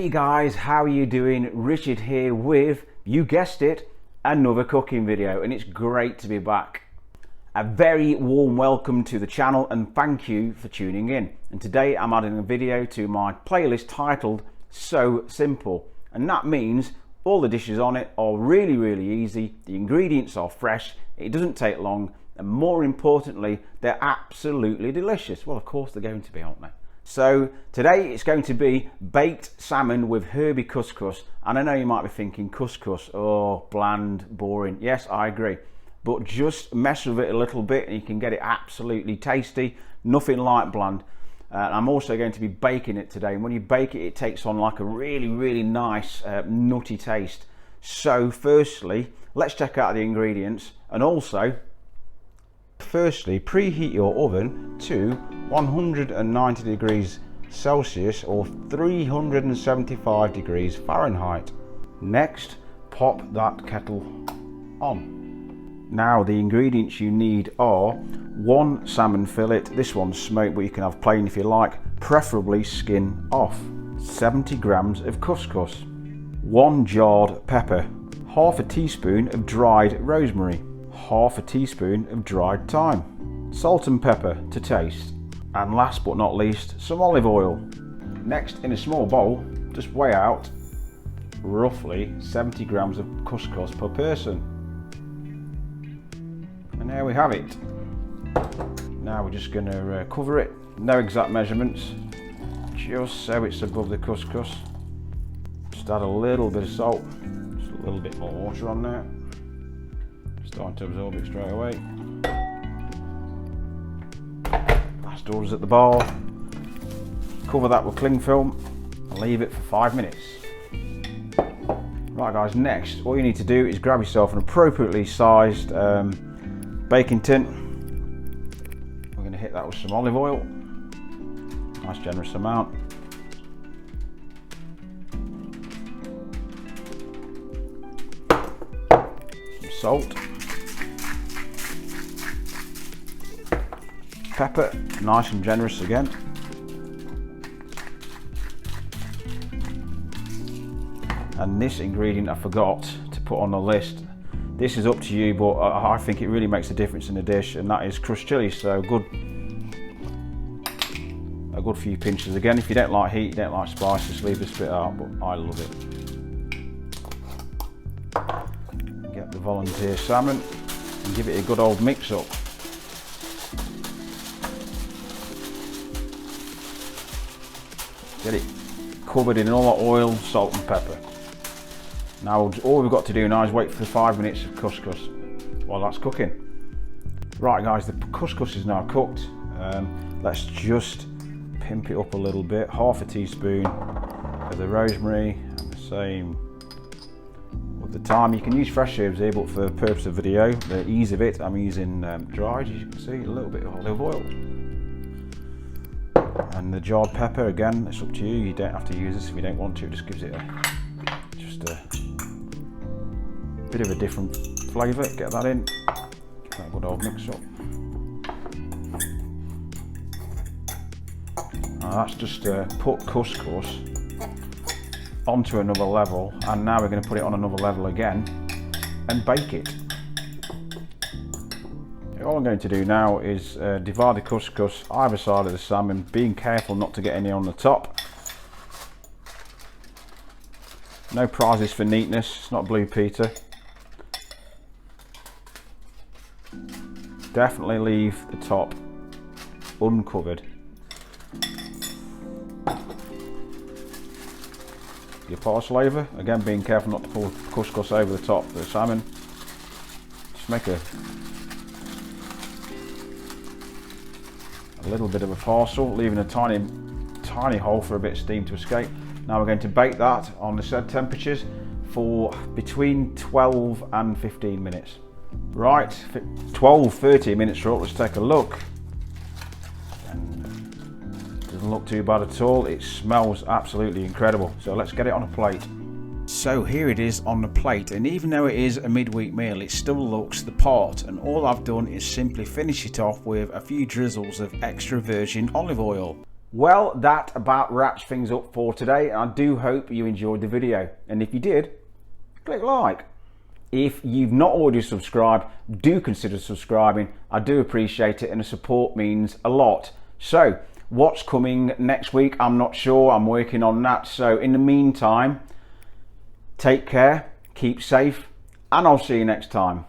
Hey guys, how are you doing? Richard here with, you guessed it, another cooking video, and it's great to be back. A very warm welcome to the channel and thank you for tuning in. And today I'm adding a video to my playlist titled So Simple, and that means all the dishes on it are really easy, the ingredients are fresh, it doesn't take long, and more importantly, they're absolutely delicious. Well, of course they're going to be, aren't they? So today it's going to be baked salmon with herby couscous, and I know you might be thinking couscous, oh, bland, boring. Yes, I agree, but just mess with it a little bit and you can get it absolutely tasty, nothing like bland. I'm also going to be baking it today, and when you bake it, it takes on like a really nice nutty taste. So firstly, let's check out the ingredients, and also firstly, preheat your oven to 190 degrees Celsius or 375 degrees Fahrenheit. Next, pop that kettle on. Now the ingredients you need are 1 salmon fillet, this one's smoked but you can have plain if you like, preferably skin off, 70 grams of couscous, 1 jarred pepper, half a teaspoon of dried rosemary, half a teaspoon of dried thyme, salt and pepper to taste, and last but not least, some olive oil. Next, in a small bowl, just weigh out roughly 70 grams of couscous per person. And there we have it. Now we're just going to cover it, no exact measurements, just so it's above the couscous. Just add a little bit of salt, just a little bit more water on there. Starting to absorb it straight away. Last orders at the bar. Cover that with cling film and leave it for 5 minutes. Right guys, next all you need to do is grab yourself an appropriately sized baking tin. We're going to hit that with some olive oil, nice generous amount. Some salt. Pepper, nice and generous again. And this ingredient I forgot to put on the list. This is up to you, but I think it really makes a difference in the dish, and that is crushed chilli. So a good few pinches. Again, if you don't like heat, you don't like spice, just leave this bit out, but I love it. Get the volunteer salmon and give it a good old mix up. Get it covered in all that oil, salt and pepper. Now all we've got to do now is wait for 5 minutes of couscous while that's cooking. Right guys, the couscous is now cooked. Let's just pimp it up a little bit. Half a teaspoon of the rosemary and the same with the thyme. You can use fresh herbs here, but for the purpose of video, the ease of it, I'm using dried, as you can see, a little bit of olive oil. And the jarred pepper, again, it's up to you. You don't have to use this if you don't want to. It just gives it just a bit of a different flavour. Get that in. Get that good old mix up. Now that's just put couscous onto another level, and now we're going to put it on another level again and bake it. All I'm going to do now is divide the couscous either side of the salmon, being careful not to get any on the top. No prizes for neatness, it's not Blue Peter. Definitely leave the top uncovered. Your parcel over, again being careful not to pour couscous over the top of the salmon. Just make a little bit of a parcel, leaving a tiny hole for a bit of steam to escape. Now we're going to bake that on the said temperatures for between 12 and 15 minutes. Right, 12-13 minutes are up. Let's take a look. Doesn't look too bad at all. It smells absolutely incredible. So let's get it on a plate. So here it is on the plate, and even though it is a midweek meal, it still looks the part, and all I've done is simply finish it off with a few drizzles of extra virgin olive oil. Well, that about wraps things up for today. I do hope you enjoyed the video, and if you did, click like. If you've not already subscribed, do consider subscribing. I do appreciate it, and the support means a lot. So what's coming next week, I'm not sure. I'm working on that. So in the meantime, take care, keep safe, and I'll see you next time.